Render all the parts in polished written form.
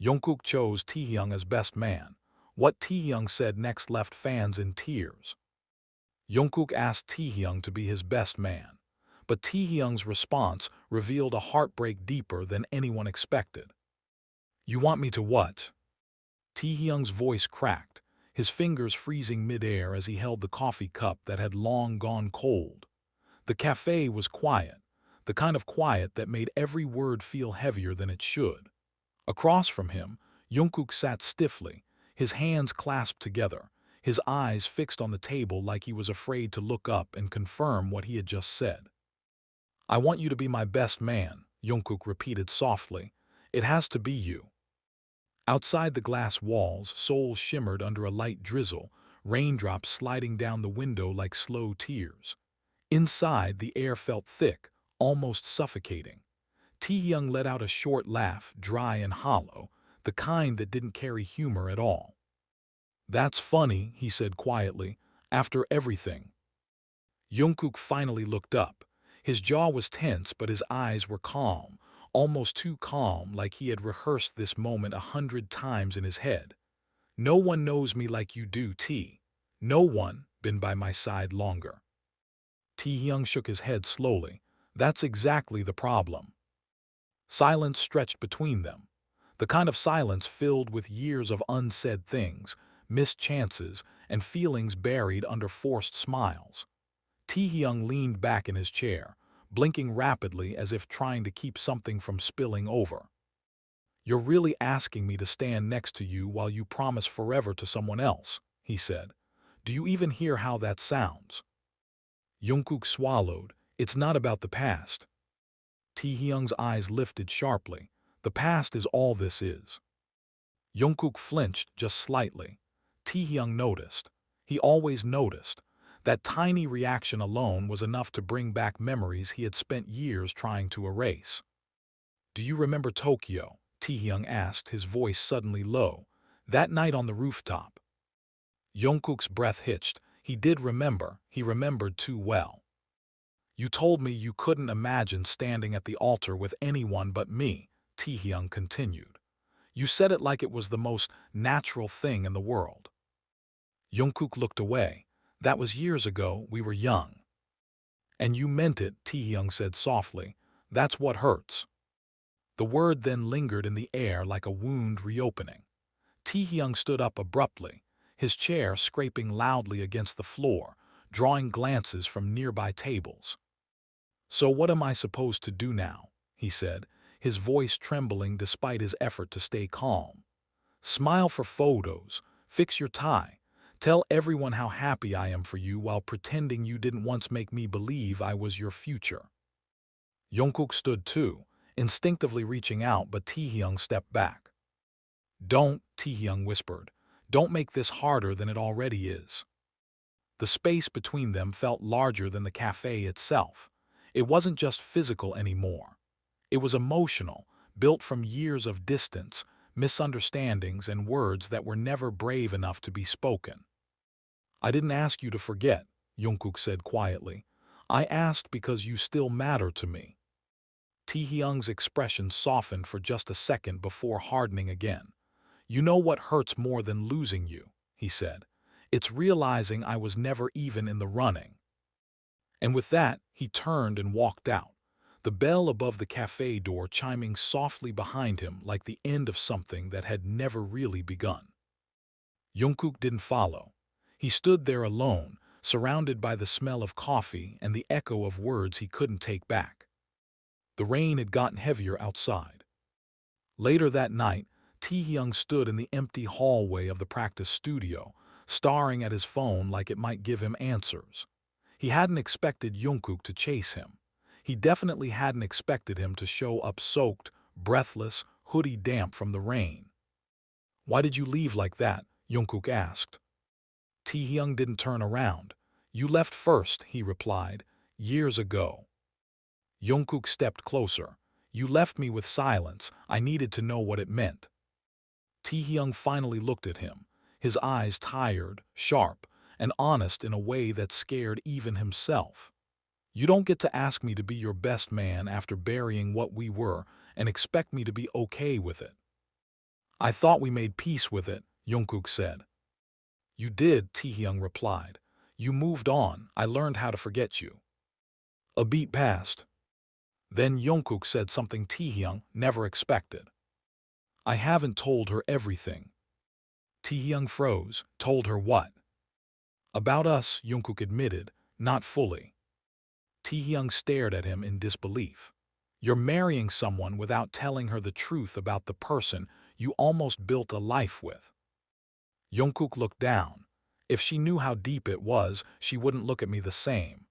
Jungkook chose Taehyung as best man. What Taehyung said next left fans in tears. Jungkook asked Taehyung to be his best man, but Taehyung's response revealed a heartbreak deeper than anyone expected. "You want me to what?" Taehyung's voice cracked, his fingers freezing midair as he held the coffee cup that had long gone cold. The cafe was quiet, the kind of quiet that made every word feel heavier than it should. Across from him, Jungkook sat stiffly, his hands clasped together, his eyes fixed on the table like he was afraid to look up and confirm what he had just said. "I want you to be my best man," Jungkook repeated softly. "It has to be you." Outside the glass walls, Seoul shimmered under a light drizzle, raindrops sliding down the window like slow tears. Inside, the air felt thick, almost suffocating. Taehyung let out a short laugh, dry and hollow, the kind that didn't carry humor at all. "That's funny," he said quietly, "after everything." Jungkook finally looked up. His jaw was tense, but his eyes were calm, almost too calm, like he had rehearsed this moment 100 times in his head. "No one knows me like you do, T. No one been by my side longer." Taehyung shook his head slowly. "That's exactly the problem." Silence stretched between them, the kind of silence filled with years of unsaid things, missed chances, and feelings buried under forced smiles. Taehyung leaned back in his chair, blinking rapidly as if trying to keep something from spilling over. "You're really asking me to stand next to you while you promise forever to someone else," he said. "Do you even hear how that sounds?" Jungkook swallowed. "It's not about the past." Taehyung's eyes lifted sharply. "The past is all this is." Jungkook flinched just slightly. Taehyung noticed. He always noticed. That tiny reaction alone was enough to bring back memories he had spent years trying to erase. "Do you remember Tokyo?" Taehyung asked, his voice suddenly low. "That night on the rooftop." Jungkook's breath hitched. He did remember. He remembered too well. "You told me you couldn't imagine standing at the altar with anyone but me," Taehyung continued. "You said it like it was the most natural thing in the world." Jungkook looked away. "That was years ago, we were young." "And you meant it," Taehyung said softly. "That's what hurts." The word then lingered in the air like a wound reopening. Taehyung stood up abruptly, his chair scraping loudly against the floor, drawing glances from nearby tables. "So what am I supposed to do now?" he said, his voice trembling despite his effort to stay calm. "Smile for photos, fix your tie, tell everyone how happy I am for you while pretending you didn't once make me believe I was your future." Jungkook stood too, instinctively reaching out, but Taehyung stepped back. "Don't," Taehyung whispered. "Don't make this harder than it already is." The space between them felt larger than the cafe itself. It wasn't just physical anymore. It was emotional, built from years of distance, misunderstandings, and words that were never brave enough to be spoken. "I didn't ask you to forget," Jungkook said quietly. "I asked because you still matter to me." Taehyung's expression softened for just a second before hardening again. "You know what hurts more than losing you," he said. "It's realizing I was never even in the running." And with that, he turned and walked out, the bell above the cafe door chiming softly behind him like the end of something that had never really begun. Jungkook didn't follow. He stood there alone, surrounded by the smell of coffee and the echo of words he couldn't take back. The rain had gotten heavier outside. Later that night, Taehyung stood in the empty hallway of the practice studio, staring at his phone like it might give him answers. He hadn't expected Jungkook to chase him. He definitely hadn't expected him to show up soaked, breathless, hoodie damp from the rain. "Why did you leave like that?" Jungkook asked. Taehyung didn't turn around. "You left first," he replied, "years ago." Jungkook stepped closer. "You left me with silence. I needed to know what it meant." Taehyung finally looked at him, his eyes tired, sharp, and honest in a way that scared even himself. "You don't get to ask me to be your best man after burying what we were and expect me to be okay with it." I thought we made peace with it, Jungkook said. You did, Taehyung replied. You moved on. I learned how to forget you. A beat passed. Then Jungkook said something Taehyung never expected. I haven't told her everything. Taehyung froze. Told her what? About us, Jungkook admitted, not fully. Taehyung stared at him in disbelief. You're marrying someone without telling her the truth about the person you almost built a life with. Jungkook looked down. If she knew how deep it was, she wouldn't look at me the same.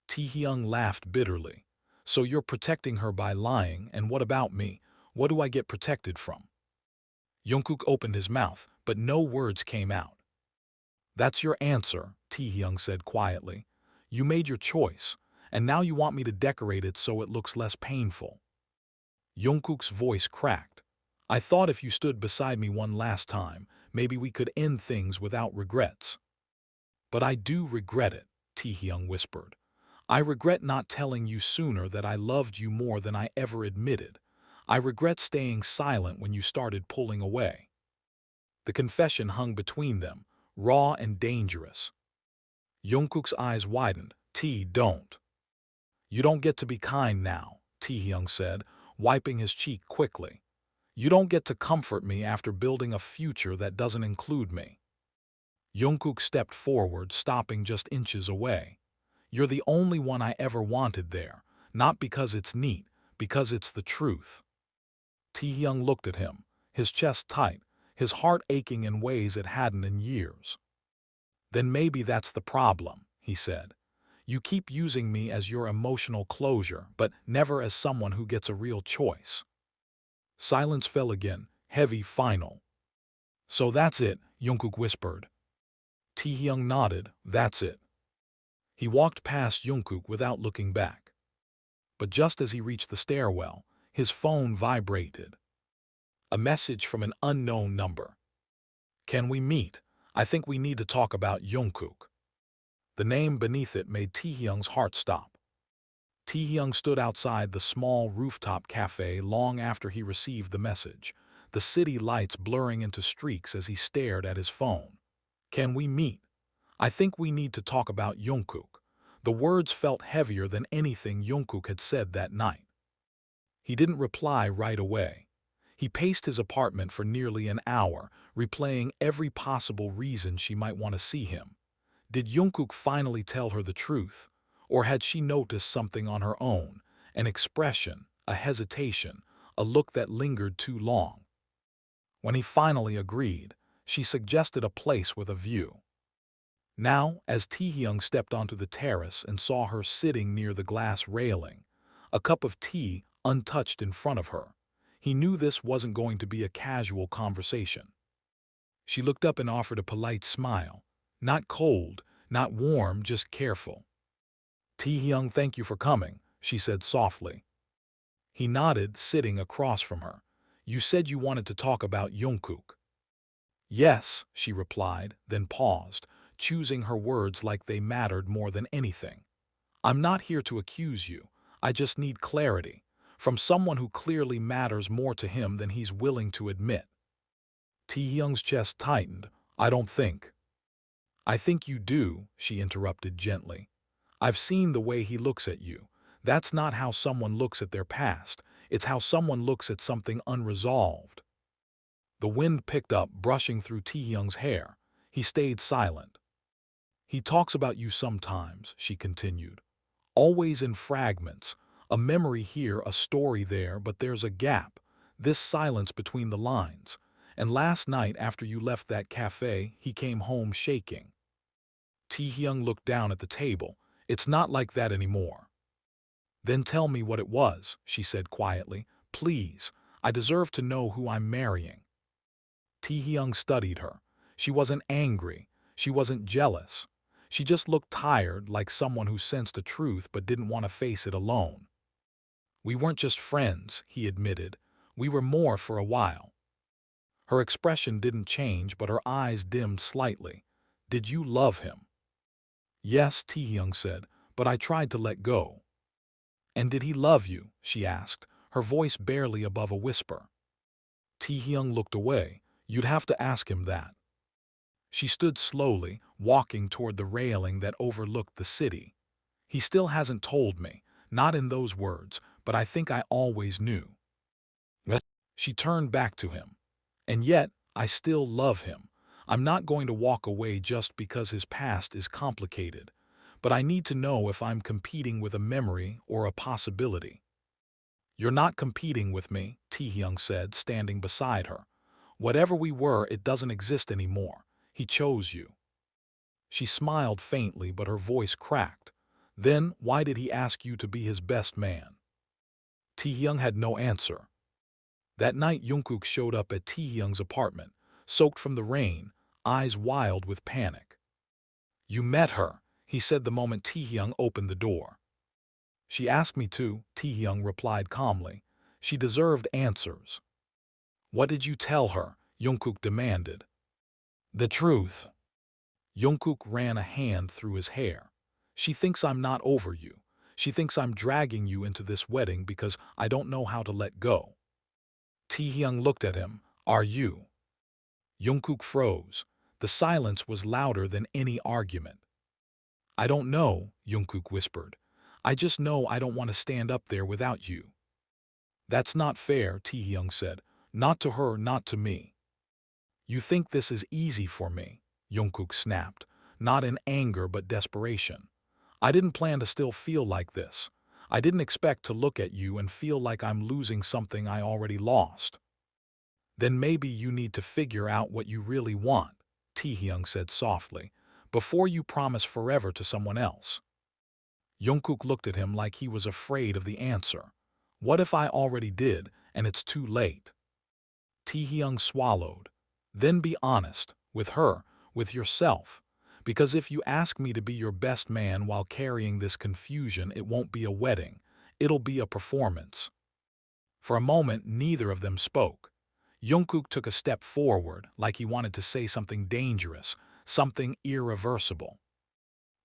Taehyung laughed bitterly. So you're protecting her by lying, and what about me? What do I get protected from? Jungkook opened his mouth, but no words came out. That's your answer, Taehyung said quietly. You made your choice, and now you want me to decorate it so it looks less painful. Jungkook's voice cracked. I thought if you stood beside me one last time, maybe we could end things without regrets. But I do regret it, Taehyung whispered. I regret not telling you sooner that I loved you more than I ever admitted. I regret staying silent when you started pulling away. The confession hung between them, raw and dangerous. Jungkook's eyes widened. Don't. You don't get to be kind now, Taehyung said, wiping his cheek quickly. You don't get to comfort me after building a future that doesn't include me. Jungkook stepped forward, stopping just inches away. You're the only one I ever wanted there, not because it's neat, because it's the truth. Taehyung looked at him, his chest tight, his heart aching in ways it hadn't in years. Then maybe that's the problem, he said. You keep using me as your emotional closure, but never as someone who gets a real choice. Silence fell again, heavy, final. So that's it, Jungkook whispered. Taehyung nodded, that's it. He walked past Jungkook without looking back. But just as he reached the stairwell, his phone vibrated. A message from an unknown number. Can we meet? I think we need to talk about Jungkook. The name beneath it made Taehyung's heart stop. Taehyung stood outside the small rooftop cafe long after he received the message, the city lights blurring into streaks as he stared at his phone. Can we meet? I think we need to talk about Jungkook. The words felt heavier than anything Jungkook had said that night. He didn't reply right away. He paced his apartment for nearly an hour, replaying every possible reason she might want to see him. Did Jungkook finally tell her the truth? Or had she noticed something on her own, an expression, a hesitation, a look that lingered too long? When he finally agreed, she suggested a place with a view. Now, as Taehyung stepped onto the terrace and saw her sitting near the glass railing, a cup of tea untouched in front of her, he knew this wasn't going to be a casual conversation. She looked up and offered a polite smile, not cold, not warm, just careful. Taehyung, thank you for coming, she said softly. He nodded, sitting across from her. You said you wanted to talk about Jungkook. Yes, she replied, then paused, choosing her words like they mattered more than anything. I'm not here to accuse you. I just need clarity, from someone who clearly matters more to him than he's willing to admit. Taehyung's chest tightened. I don't think. I think you do, she interrupted gently. I've seen the way he looks at you. That's not how someone looks at their past. It's how someone looks at something unresolved. The wind picked up, brushing through Taehyung's hair. He stayed silent. He talks about you sometimes, she continued. Always in fragments. A memory here, a story there, but there's a gap. This silence between the lines. And last night, after you left that cafe, he came home shaking. Taehyung looked down at the table. It's not like that anymore. Then tell me what it was, she said quietly. Please, I deserve to know who I'm marrying. Taehyung studied her. She wasn't angry. She wasn't jealous. She just looked tired, like someone who sensed a truth but didn't want to face it alone. We weren't just friends, he admitted. We were more for a while. Her expression didn't change, but her eyes dimmed slightly. Did you love him? Yes, Taehyung said, but I tried to let go. And did he love you? She asked, her voice barely above a whisper. Taehyung looked away. You'd have to ask him that. She stood slowly, walking toward the railing that overlooked the city. He still hasn't told me, not in those words, but I think I always knew. What? She turned back to him. And yet, I still love him. I'm not going to walk away just because his past is complicated. But I need to know if I'm competing with a memory or a possibility. You're not competing with me, Taehyung said, standing beside her. Whatever we were, it doesn't exist anymore. He chose you. She smiled faintly, but her voice cracked. Then, why did he ask you to be his best man? Taehyung had no answer. That night, Jungkook showed up at Taehyung's apartment, soaked from the rain, eyes wild with panic. You met her, he said the moment Taehyung opened the door. She asked me to, Taehyung replied calmly. She deserved answers. What did you tell her? Jungkook demanded. The truth. Jungkook ran a hand through his hair. She thinks I'm not over you. She thinks I'm dragging you into this wedding because I don't know how to let go. Taehyung looked at him. Are you? Jungkook froze. The silence was louder than any argument. I don't know, Jungkook whispered. I just know I don't want to stand up there without you. That's not fair, Taehyung said. Not to her, not to me. You think this is easy for me, Jungkook snapped, not in anger but desperation. I didn't plan to still feel like this. I didn't expect to look at you and feel like I'm losing something I already lost. Then maybe you need to figure out what you really want, Taehyung said softly, before you promise forever to someone else. Jungkook looked at him like he was afraid of the answer. What if I already did, and it's too late? Taehyung swallowed. Then be honest, with her, with yourself. Because if you ask me to be your best man while carrying this confusion, it won't be a wedding. It'll be a performance. For a moment, neither of them spoke. Jungkook took a step forward, like he wanted to say something dangerous, something irreversible.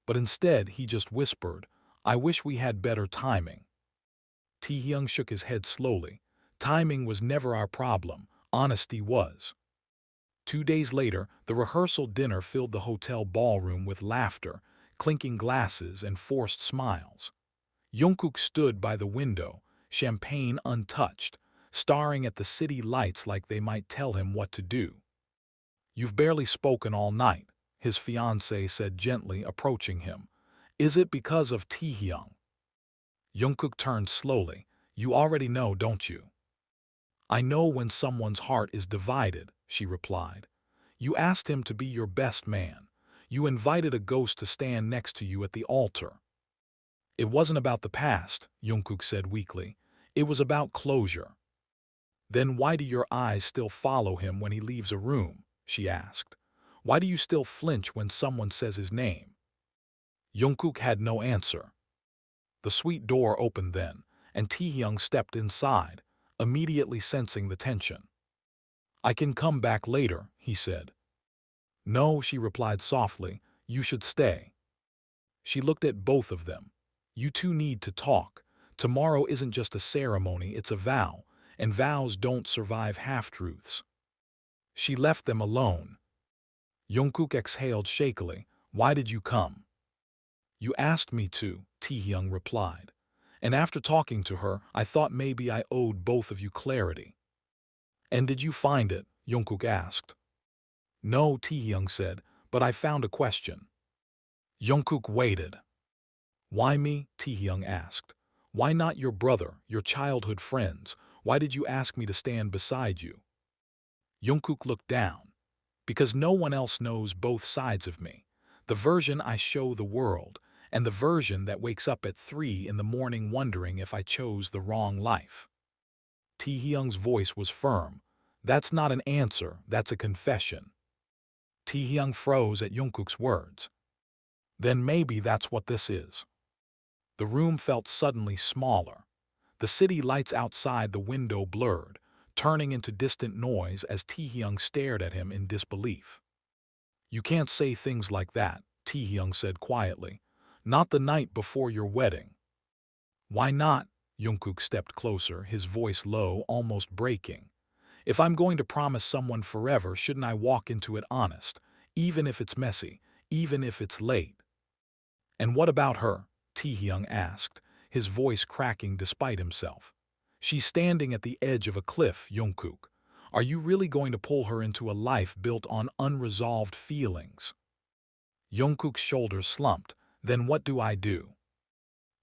But instead, he just whispered, I wish we had better timing. Taehyung shook his head slowly. Timing was never our problem. Honesty was. 2 days later, the rehearsal dinner filled the hotel ballroom with laughter, clinking glasses, and forced smiles. Jungkook stood by the window, champagne untouched, staring at the city lights like they might tell him what to do. You've barely spoken all night, his fiancée said gently, approaching him. Is it because of Taehyung? Jungkook turned slowly. You already know, don't you? I know when someone's heart is divided, she replied. You asked him to be your best man. You invited a ghost to stand next to you at the altar. It wasn't about the past, Jungkook said weakly. It was about closure. Then why do your eyes still follow him when he leaves a room? She asked. Why do you still flinch when someone says his name? Jungkook had no answer. The suite door opened then, and Taehyung stepped inside, immediately sensing the tension. I can come back later, he said. No, she replied softly, you should stay. She looked at both of them. You two need to talk. Tomorrow isn't just a ceremony, it's a vow, and vows don't survive half-truths. She left them alone. Jungkook exhaled shakily. Why did you come? You asked me to, Taehyung replied. And after talking to her, I thought maybe I owed both of you clarity. And did you find it? Jungkook asked. No, Taehyung said, but I found a question. Jungkook waited. Why me? Taehyung asked. Why not your brother, your childhood friends? Why did you ask me to stand beside you? Jungkook looked down. Because no one else knows both sides of me. The version I show the world, and the version that wakes up at 3 in the morning wondering if I chose the wrong life. Taehyung's voice was firm. That's not an answer, that's a confession. Taehyung froze at Jungkook's words. Then maybe that's what this is. The room felt suddenly smaller. The city lights outside the window blurred, turning into distant noise as Taehyung stared at him in disbelief. You can't say things like that, Taehyung said quietly. Not the night before your wedding. Why not? Jungkook stepped closer, his voice low, almost breaking. If I'm going to promise someone forever, shouldn't I walk into it honest, even if it's messy, even if it's late? And what about her? Taehyung asked, his voice cracking despite himself. She's standing at the edge of a cliff, Jungkook. Are you really going to pull her into a life built on unresolved feelings? Jungkook's shoulders slumped. Then what do I do?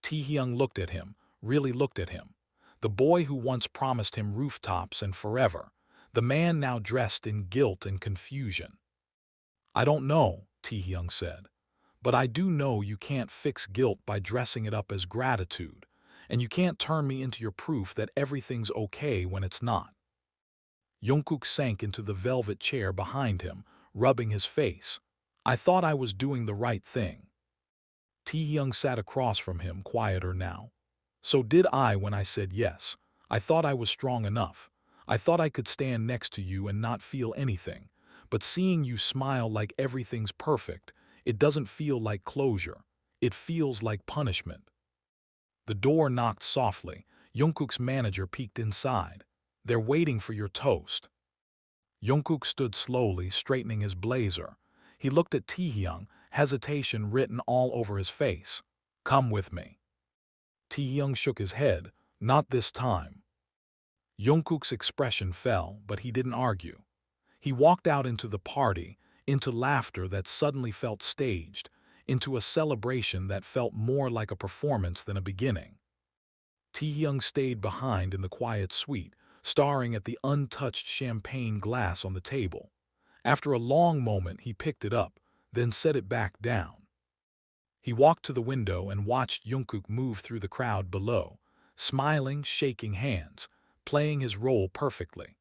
Taehyung looked at him, really looked at him. The boy who once promised him rooftops and forever. The man now dressed in guilt and confusion. I don't know, Taehyung said. But I do know you can't fix guilt by dressing it up as gratitude, and you can't turn me into your proof that everything's okay when it's not. Jungkook sank into the velvet chair behind him, rubbing his face. I thought I was doing the right thing. Taehyung sat across from him, quieter now. So did I when I said yes. I thought I was strong enough. I thought I could stand next to you and not feel anything. But seeing you smile like everything's perfect, it doesn't feel like closure. It feels like punishment. The door knocked softly. Jungkook's manager peeked inside. They're waiting for your toast. Jungkook stood slowly, straightening his blazer. He looked at Taehyung, hesitation written all over his face. Come with me. Taehyung shook his head. Not this time. Jungkook's expression fell, but he didn't argue. He walked out into the party, into laughter that suddenly felt staged, into a celebration that felt more like a performance than a beginning. Taehyung stayed behind in the quiet suite, staring at the untouched champagne glass on the table. After a long moment, he picked it up, then set it back down. He walked to the window and watched Jungkook move through the crowd below, smiling, shaking hands, playing his role perfectly.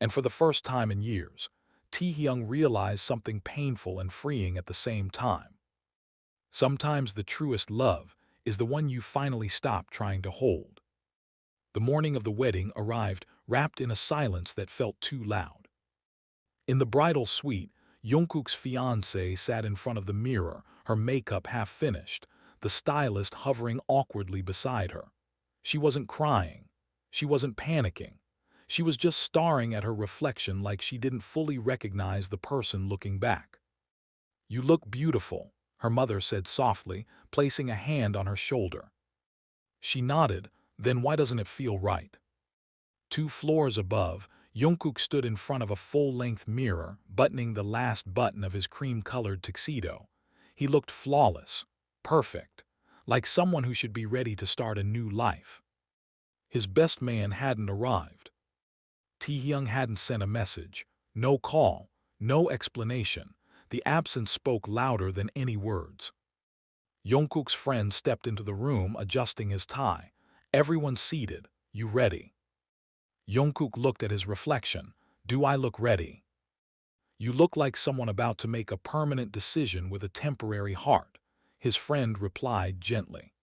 And for the first time in years, Taehyung realized something painful and freeing at the same time. Sometimes the truest love is the one you finally stop trying to hold. The morning of the wedding arrived wrapped in a silence that felt too loud. In the bridal suite, Jungkook's fiancée sat in front of the mirror, her makeup half finished, the stylist hovering awkwardly beside her. She wasn't crying. She wasn't panicking. She was just staring at her reflection like she didn't fully recognize the person looking back. You look beautiful, her mother said softly, placing a hand on her shoulder. She nodded. Then why doesn't it feel right? 2 floors above, Jungkook stood in front of a full-length mirror, buttoning the last button of his cream-colored tuxedo. He looked flawless, perfect, like someone who should be ready to start a new life. His best man hadn't arrived. Taehyung hadn't sent a message. No call, no explanation. The absence spoke louder than any words. Jungkook's friend stepped into the room, adjusting his tie. Everyone seated. You ready? Jungkook looked at his reflection. Do I look ready? You look like someone about to make a permanent decision with a temporary heart, his friend replied gently.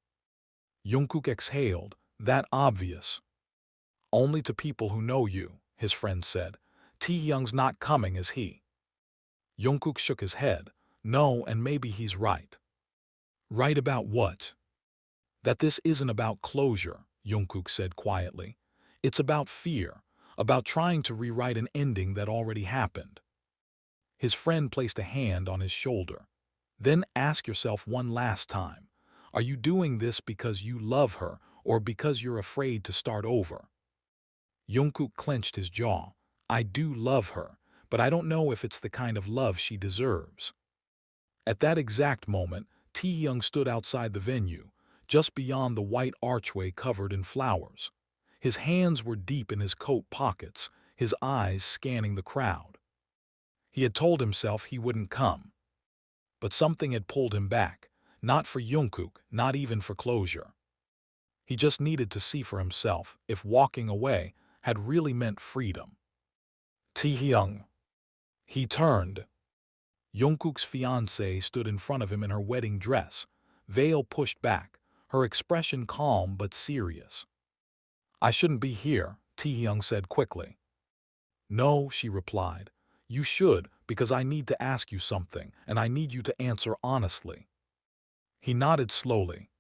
Jungkook exhaled. That obvious. Only to people who know you, his friend said. Taehyung's not coming, is he? Jungkook shook his head. No, and maybe he's right. Right about what? That this isn't about closure, Jungkook said quietly. It's about fear, about trying to rewrite an ending that already happened. His friend placed a hand on his shoulder. Then ask yourself one last time. Are you doing this because you love her or because you're afraid to start over? Jungkook clenched his jaw. I do love her, but I don't know if it's the kind of love she deserves. At that exact moment, Taehyung stood outside the venue, just beyond the white archway covered in flowers. His hands were deep in his coat pockets, his eyes scanning the crowd. He had told himself he wouldn't come. But something had pulled him back, not for Jungkook, not even for closure. He just needed to see for himself if walking away had really meant freedom. Taehyung. He turned. Jungkook's fiancée stood in front of him in her wedding dress, veil pushed back, her expression calm but serious. I shouldn't be here, Taehyung said quickly. No, she replied. You should, because I need to ask you something, and I need you to answer honestly. He nodded slowly.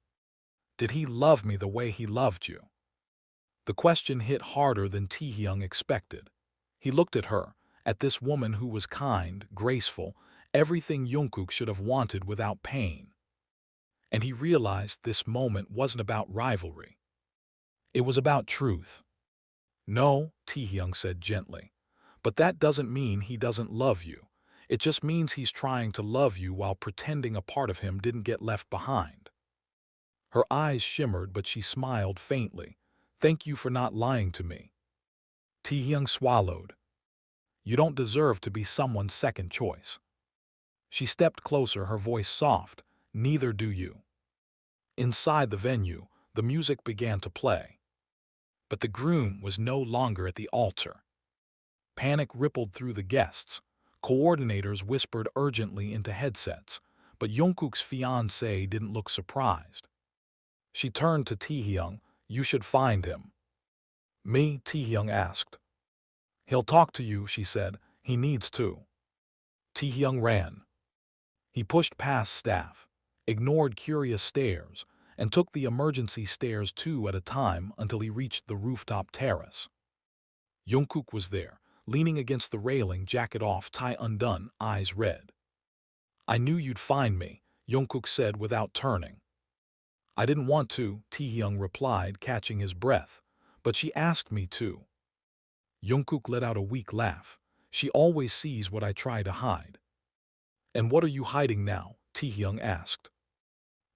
Did he love me the way he loved you? The question hit harder than Taehyung expected. He looked at her, at this woman who was kind, graceful, everything Jungkook should have wanted without pain. And he realized this moment wasn't about rivalry. It was about truth. "No," Taehyung said gently, "but that doesn't mean he doesn't love you. It just means he's trying to love you while pretending a part of him didn't get left behind." Her eyes shimmered, but she smiled faintly. "Thank you for not lying to me." Taehyung swallowed. "You don't deserve to be someone's second choice." She stepped closer, her voice soft. "Neither do you." Inside the venue, the music began to play. But the groom was no longer at the altar. Panic rippled through the guests. Coordinators whispered urgently into headsets, but Jungkook's fiancée didn't look surprised. She turned to Taehyung. "You should find him." "Me?" Taehyung asked. "He'll talk to you," she said. "He needs to." Taehyung ran. He pushed past staff, ignored curious stares, and took the emergency stairs 2 at a time until he reached the rooftop terrace. Jungkook was there, leaning against the railing, jacket off, tie undone, eyes red. "I knew you'd find me," Jungkook said without turning. "I didn't want to," Taehyung replied, catching his breath, "but she asked me to." Jungkook let out a weak laugh. "She always sees what I try to hide." "And what are you hiding now?" Taehyung asked.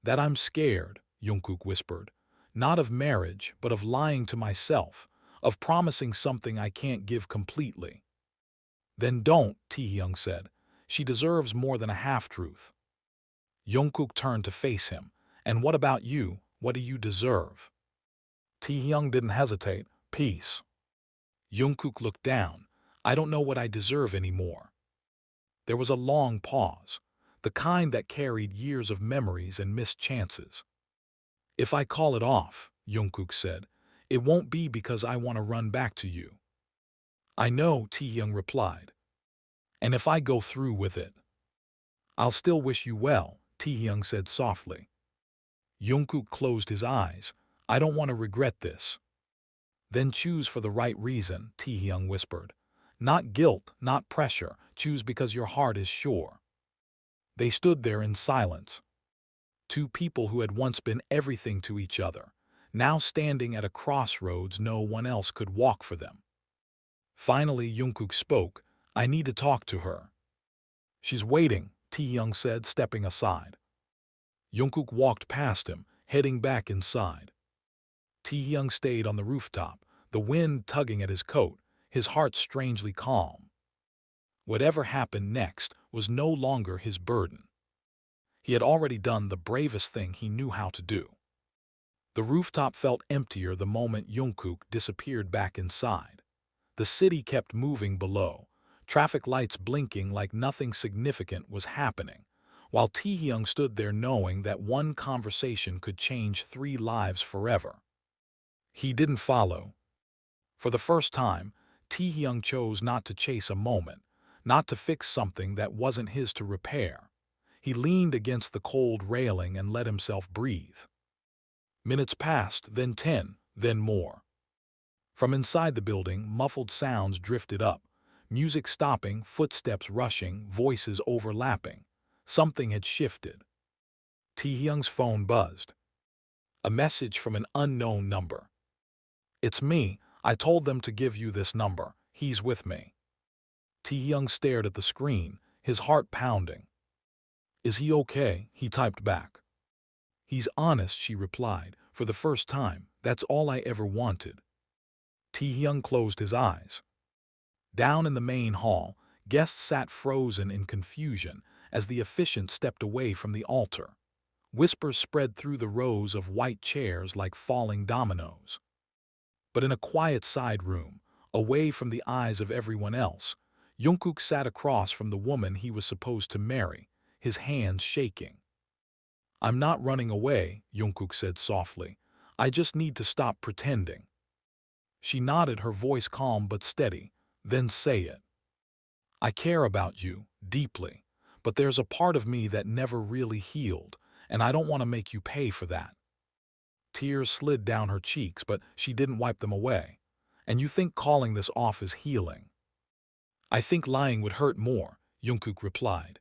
"That I'm scared," Jungkook whispered. "Not of marriage, but of lying to myself, of promising something I can't give completely." "Then don't," Taehyung said. "She deserves more than a half-truth." Jungkook turned to face him. "And what about you? What do you deserve?" Taehyung didn't hesitate. "Peace." Jungkook looked down. "I don't know what I deserve anymore." There was a long pause, the kind that carried years of memories and missed chances. "If I call it off," Jungkook said, "it won't be because I want to run back to you." "I know," Taehyung replied. "And if I go through with it, I'll still wish you well," Taehyung said softly. Jungkook closed his eyes. "I don't want to regret this." "Then choose for the right reason," Taehyung whispered. "Not guilt, not pressure. Choose because your heart is sure." They stood there in silence. Two people who had once been everything to each other, now standing at a crossroads no one else could walk for them. Finally, Jungkook spoke. "I need to talk to her." "She's waiting," Taehyung said, stepping aside. Jungkook walked past him, heading back inside. Taehyung stayed on the rooftop, the wind tugging at his coat, his heart strangely calm. Whatever happened next was no longer his burden. He had already done the bravest thing he knew how to do. The rooftop felt emptier the moment Jungkook disappeared back inside. The city kept moving below, traffic lights blinking like nothing significant was happening, while Taehyung stood there knowing that one conversation could change 3 lives forever. He didn't follow. For the first time, Taehyung chose not to chase a moment, not to fix something that wasn't his to repair. He leaned against the cold railing and let himself breathe. Minutes passed, then 10, then more. From inside the building, muffled sounds drifted up, music stopping, footsteps rushing, voices overlapping. Something had shifted. Taehyung's phone buzzed. A message from an unknown number. "It's me. I told them to give you this number. He's with me." Taehyung stared at the screen, his heart pounding. "Is he okay?" he typed back. "He's honest," she replied. "For the first time, that's all I ever wanted." Taehyung closed his eyes. Down in the main hall, guests sat frozen in confusion as the officiant stepped away from the altar. Whispers spread through the rows of white chairs like falling dominoes. But in a quiet side room, away from the eyes of everyone else, Jungkook sat across from the woman he was supposed to marry, his hands shaking. "I'm not running away," Jungkook said softly. "I just need to stop pretending." She nodded, her voice calm but steady. "Then say it." "I care about you, deeply, but there's a part of me that never really healed, and I don't want to make you pay for that." Tears slid down her cheeks, but she didn't wipe them away. "And you think calling this off is healing?" I think lying would hurt more, Jungkook replied.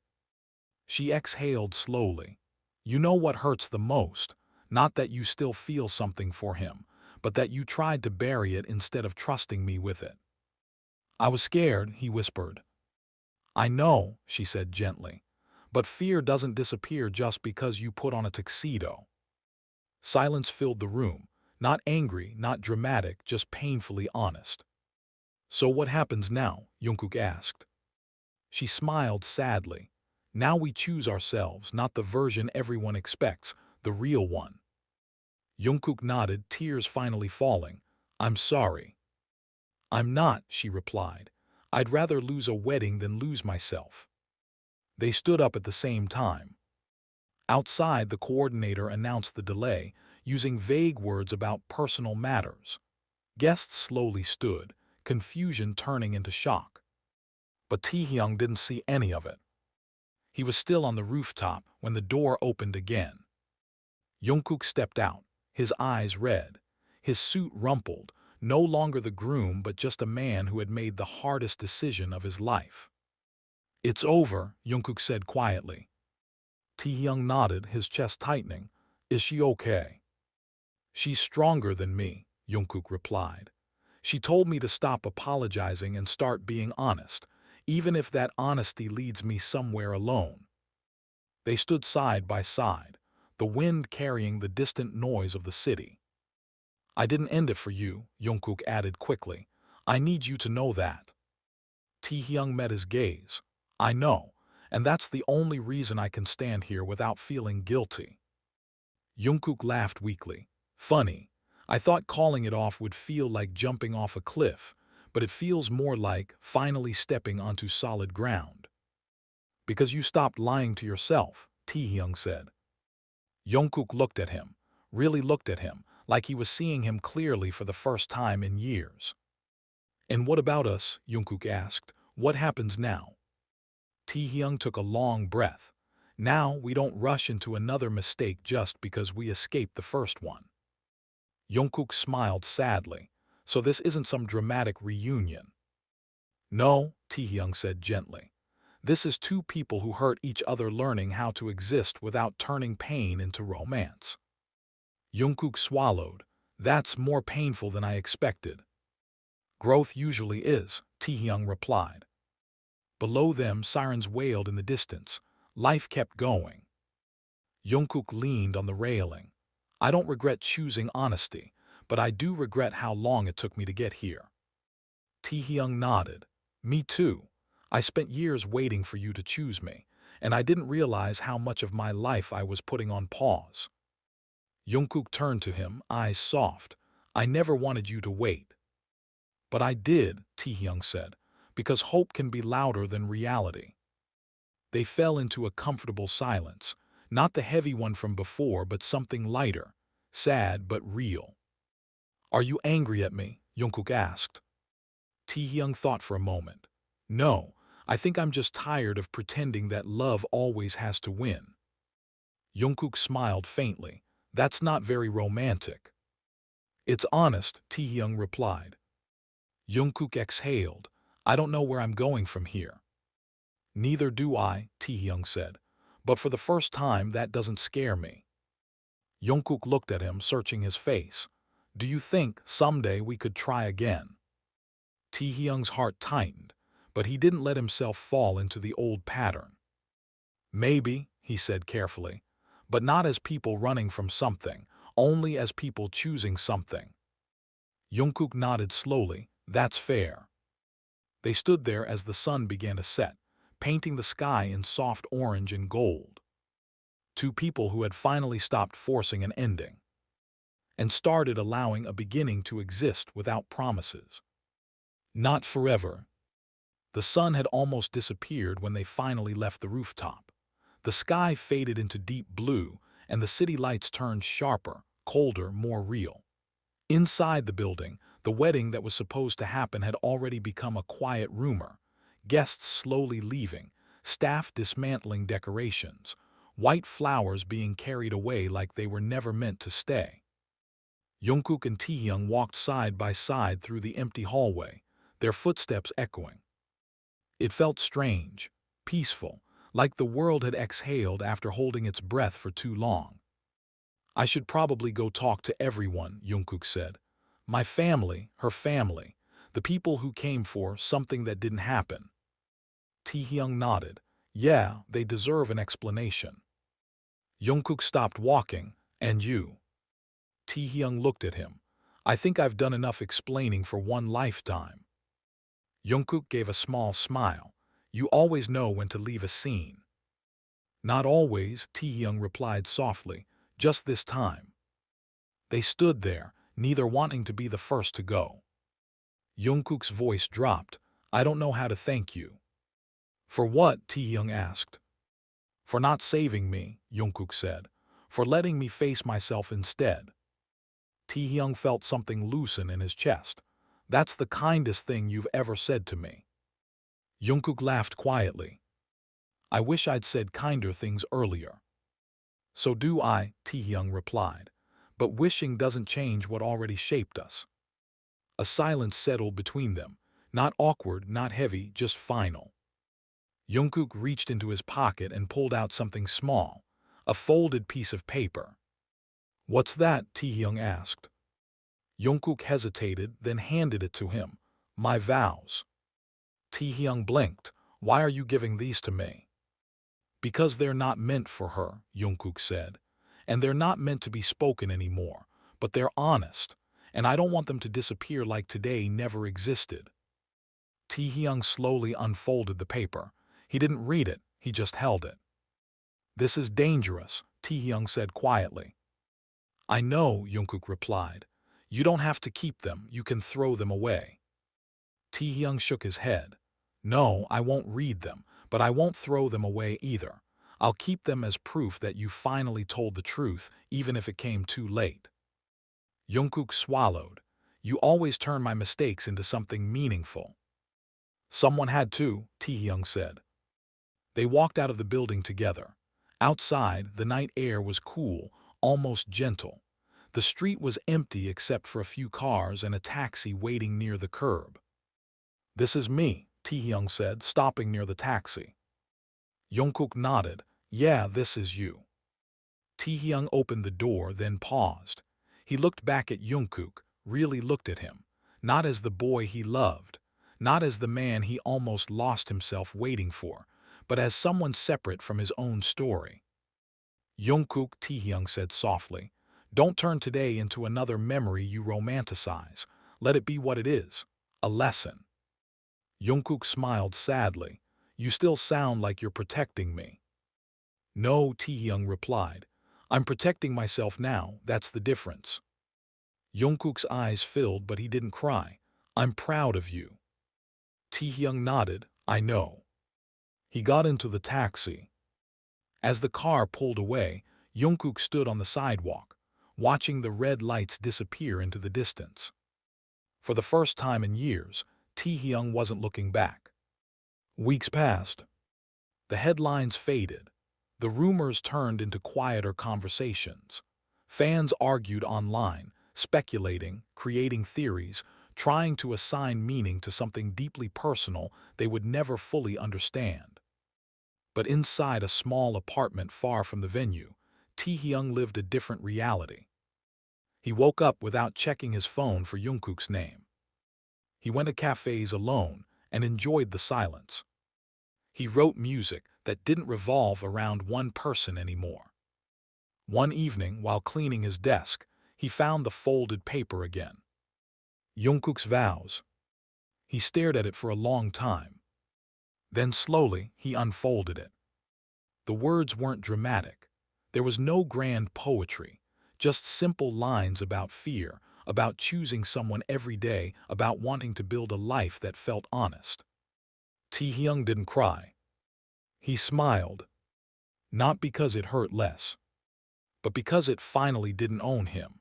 She exhaled slowly. You know what hurts the most? Not that you still feel something for him, but that you tried to bury it instead of trusting me with it. I was scared, he whispered. I know, she said gently, but fear doesn't disappear just because you put on a tuxedo. Silence filled the room, not angry, not dramatic, just painfully honest. So what happens now? Jungkook asked. She smiled sadly. Now we choose ourselves, not the version everyone expects, the real one. Jungkook nodded, tears finally falling. I'm sorry. I'm not, she replied. I'd rather lose a wedding than lose myself. They stood up at the same time. Outside, the coordinator announced the delay, using vague words about personal matters. Guests slowly stood, confusion turning into shock. But Taehyung didn't see any of it. He was still on the rooftop when the door opened again. Jungkook stepped out, his eyes red, his suit rumpled, no longer the groom but just a man who had made the hardest decision of his life. It's over, Jungkook said quietly. Taehyung nodded, his chest tightening. Is she okay? She's stronger than me, Jungkook replied. She told me to stop apologizing and start being honest, even if that honesty leads me somewhere alone. They stood side by side, the wind carrying the distant noise of the city. I didn't end it for you, Jungkook added quickly. I need you to know that. Taehyung met his gaze. I know, and that's the only reason I can stand here without feeling guilty. Jungkook laughed weakly. Funny. I thought calling it off would feel like jumping off a cliff, but it feels more like finally stepping onto solid ground. Because you stopped lying to yourself, Taehyung said. Jungkook looked at him, really looked at him, like he was seeing him clearly for the first time in years. And what about us? Jungkook asked. What happens now? Taehyung took a long breath. Now we don't rush into another mistake just because we escaped the first one. Jungkook smiled sadly. So this isn't some dramatic reunion. No, Taehyung said gently. This is two people who hurt each other learning how to exist without turning pain into romance. Jungkook swallowed. That's more painful than I expected. Growth usually is, Taehyung replied. Below them, sirens wailed in the distance. Life kept going. Jungkook leaned on the railing. I don't regret choosing honesty, but I do regret how long it took me to get here. Taehyung nodded. Me too. I spent years waiting for you to choose me, and I didn't realize how much of my life I was putting on pause. Jungkook turned to him, eyes soft. I never wanted you to wait. But I did, Taehyung said, because hope can be louder than reality. They fell into a comfortable silence, not the heavy one from before, but something lighter, sad but real. Are you angry at me? Jungkook asked. Taehyung thought for a moment. No, I think I'm just tired of pretending that love always has to win. Jungkook smiled faintly. That's not very romantic. It's honest, Taehyung replied. Jungkook exhaled. I don't know where I'm going from here. Neither do I, Taehyung said. But for the first time, that doesn't scare me. Jungkook looked at him, searching his face. Do you think someday we could try again? Taehyung's heart tightened, but he didn't let himself fall into the old pattern. Maybe, he said carefully, but not as people running from something, only as people choosing something. Jungkook nodded slowly. That's fair. They stood there as the sun began to set, painting the sky in soft orange and gold. Two people who had finally stopped forcing an ending and started allowing a beginning to exist without promises. Not forever. The sun had almost disappeared when they finally left the rooftop. The sky faded into deep blue, and the city lights turned sharper, colder, more real. Inside the building, the wedding that was supposed to happen had already become a quiet rumor. Guests slowly leaving, staff dismantling decorations, white flowers being carried away like they were never meant to stay. Jungkook and Taehyung walked side by side through the empty hallway, their footsteps echoing. It felt strange, peaceful, like the world had exhaled after holding its breath for too long. I should probably go talk to everyone, Jungkook said. My family, her family, the people who came for something that didn't happen. Taehyung nodded. Yeah, they deserve an explanation. Jungkook stopped walking. And you? Taehyung looked at him. I think I've done enough explaining for one lifetime. Jungkook gave a small smile. You always know when to leave a scene. Not always, Taehyung replied softly. Just this time. They stood there, neither wanting to be the first to go. Jungkook's voice dropped. I don't know how to thank you. For what? Taehyung asked. For not saving me, Jungkook said. For letting me face myself instead. Taehyung felt something loosen in his chest. That's the kindest thing you've ever said to me. Jungkook laughed quietly. I wish I'd said kinder things earlier. So do I, Taehyung replied. But wishing doesn't change what already shaped us. A silence settled between them. Not awkward, not heavy, just final. Jungkook reached into his pocket and pulled out something small. A folded piece of paper. What's that? Taehyung asked. Jungkook hesitated, then handed it to him. My vows. Taehyung blinked. Why are you giving these to me? Because they're not meant for her, Jungkook said. And they're not meant to be spoken anymore. But they're honest. And I don't want them to disappear like today never existed. Taehyung slowly unfolded the paper. He didn't read it, he just held it. This is dangerous, Taehyung said quietly. I know, Jungkook replied. You don't have to keep them, you can throw them away. Taehyung shook his head. No, I won't read them, but I won't throw them away either. I'll keep them as proof that you finally told the truth, even if it came too late. Jungkook swallowed. You always turn my mistakes into something meaningful. Someone had to, Taehyung said. They walked out of the building together. Outside, the night air was cool, almost gentle. The street was empty except for a few cars and a taxi waiting near the curb. This is me, Taehyung said, stopping near the taxi. Jungkook nodded. Yeah, this is you. Taehyung opened the door, then paused. He looked back at Jungkook, really looked at him. Not as the boy he loved, not as the man he almost lost himself waiting for, but as someone separate from his own story. Jungkook, Taehyung said softly, don't turn today into another memory you romanticize. Let it be what it is, a lesson. Jungkook smiled sadly. You still sound like you're protecting me. No, Taehyung replied. I'm protecting myself now, that's the difference. Jungkook's eyes filled, but he didn't cry. I'm proud of you. Taehyung nodded. I know. He got into the taxi. As the car pulled away, Jungkook stood on the sidewalk, watching the red lights disappear into the distance. For the first time in years, Taehyung wasn't looking back. Weeks passed. The headlines faded. The rumors turned into quieter conversations. Fans argued online, speculating, creating theories, trying to assign meaning to something deeply personal they would never fully understand. But inside a small apartment far from the venue, Taehyung lived a different reality. He woke up without checking his phone for Jungkook's name. He went to cafes alone and enjoyed the silence. He wrote music that didn't revolve around one person anymore. One evening, while cleaning his desk, he found the folded paper again. Jungkook's vows. He stared at it for a long time. Then slowly, he unfolded it. The words weren't dramatic. There was no grand poetry, just simple lines about fear, about choosing someone every day, about wanting to build a life that felt honest. Taehyung didn't cry. He smiled. Not because it hurt less, but because it finally didn't own him.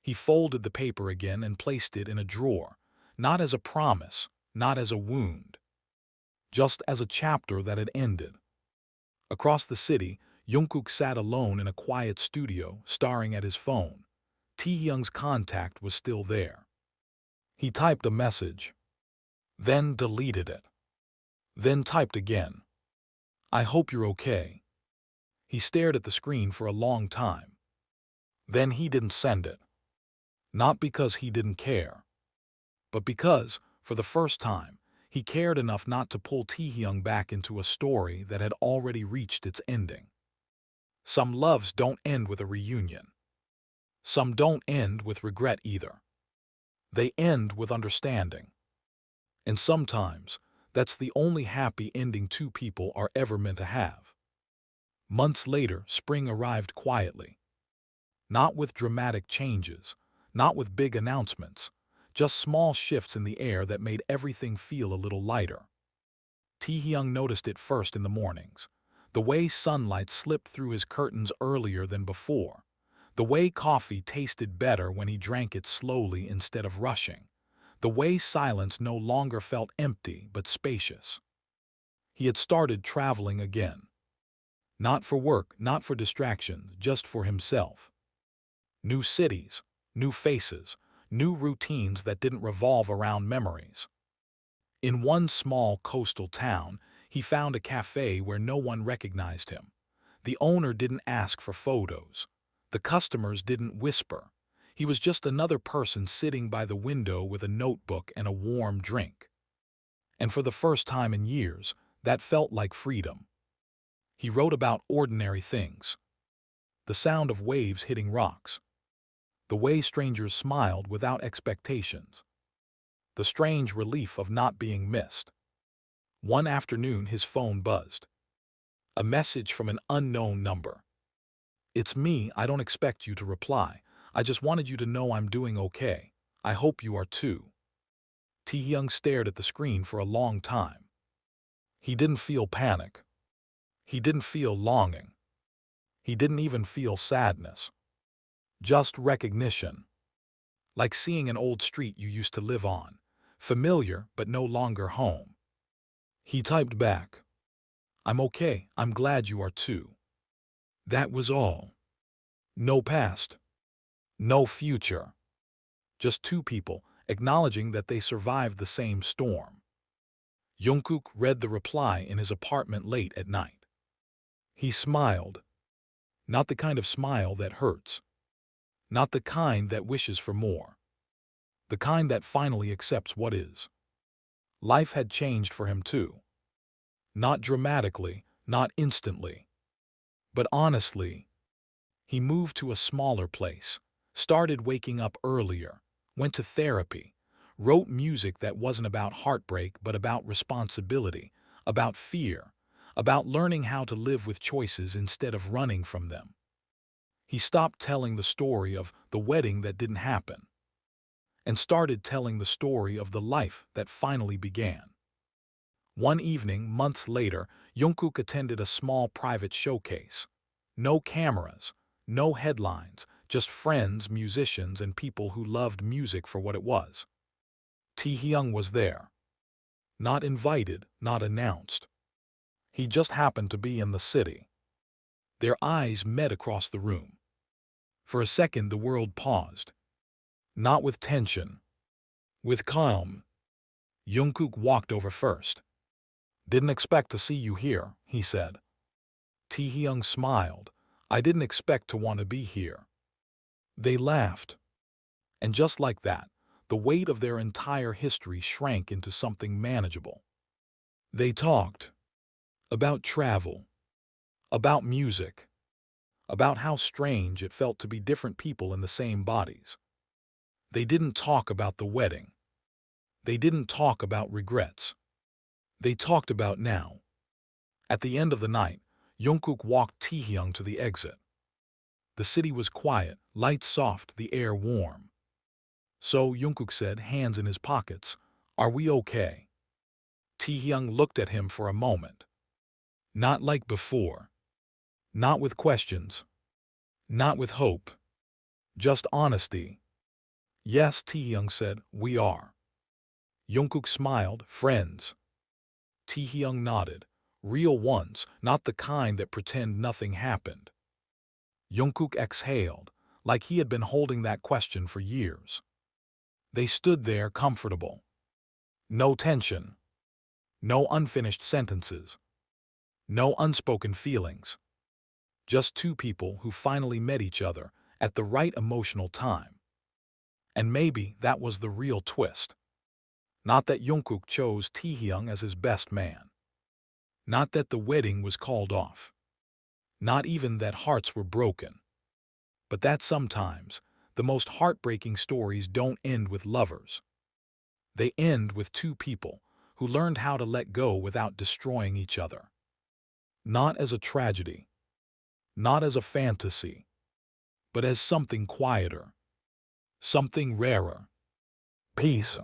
He folded the paper again and placed it in a drawer, not as a promise, not as a wound, just as a chapter that had ended. Across the city, Jungkook sat alone in a quiet studio, staring at his phone. Taehyung's contact was still there. He typed a message, then deleted it. then typed again. I hope you're okay. He stared at the screen for a long time. Then he didn't send it. Not because he didn't care, but because, for the first time, he cared enough not to pull Taehyung back into a story that had already reached its ending. Some loves don't end with a reunion. Some don't end with regret either. They end with understanding. And sometimes, that's the only happy ending two people are ever meant to have. Months later, spring arrived quietly. Not with dramatic changes, not with big announcements, just small shifts in the air that made everything feel a little lighter. Taehyung noticed it first in the mornings. The way sunlight slipped through his curtains earlier than before. The way coffee tasted better when he drank it slowly instead of rushing. The way silence no longer felt empty but spacious. He had started traveling again. Not for work, not for distractions, just for himself. New cities, new faces, new routines that didn't revolve around memories. In one small coastal town, he found a cafe where no one recognized him. The owner didn't ask for photos. The customers didn't whisper. He was just another person sitting by the window with a notebook and a warm drink. And for the first time in years, that felt like freedom. He wrote about ordinary things. The sound of waves hitting rocks. The way strangers smiled without expectations. The strange relief of not being missed. One afternoon his phone buzzed. A message from an unknown number. It's me, I don't expect you to reply. I just wanted you to know I'm doing okay. I hope you are too. Taehyung stared at the screen for a long time. He didn't feel panic. He didn't feel longing. He didn't even feel sadness. Just recognition. Like seeing an old street you used to live on. Familiar, but no longer home. He typed back. I'm okay, I'm glad you are too. That was all. No past. No future. Just two people acknowledging that they survived the same storm. Jungkook read the reply in his apartment late at night. He smiled. Not the kind of smile that hurts. Not the kind that wishes for more. The kind that finally accepts what is. Life had changed for him too. Not dramatically, not instantly. But honestly, he moved to a smaller place, started waking up earlier, went to therapy, wrote music that wasn't about heartbreak but about responsibility, about fear, about learning how to live with choices instead of running from them. He stopped telling the story of the wedding that didn't happen and started telling the story of the life that finally began. One evening, months later, Jungkook attended a small private showcase. No cameras, no headlines, just friends, musicians, and people who loved music for what it was. Taehyung was there. Not invited, not announced. He just happened to be in the city. Their eyes met across the room. For a second, the world paused. Not with tension. With calm. Jungkook walked over first. Didn't expect to see you here, he said. Taehyung smiled. I didn't expect to want to be here. They laughed. And just like that, the weight of their entire history shrank into something manageable. They talked. About travel. About music. About how strange it felt to be different people in the same bodies. They didn't talk about the wedding. They didn't talk about regrets. They talked about now. At the end of the night, Jungkook walked Taehyung to the exit. The city was quiet, lights soft, the air warm. So Jungkook said, hands in his pockets, "Are we okay?" Taehyung looked at him for a moment. Not like before. Not with questions. Not with hope. Just honesty. Yes, Taehyung said, we are. Jungkook smiled, friends. Taehyung nodded. Real ones, not the kind that pretend nothing happened. Jungkook exhaled, like he had been holding that question for years. They stood there comfortable. No tension. No unfinished sentences. No unspoken feelings. Just two people who finally met each other at the right emotional time. And maybe that was the real twist. Not that Jungkook chose Taehyung as his best man. Not that the wedding was called off. Not even that hearts were broken. But that sometimes the most heartbreaking stories don't end with lovers. They end with two people who learned how to let go without destroying each other. Not as a tragedy, not as a fantasy, but as something quieter, something rarer. Peace.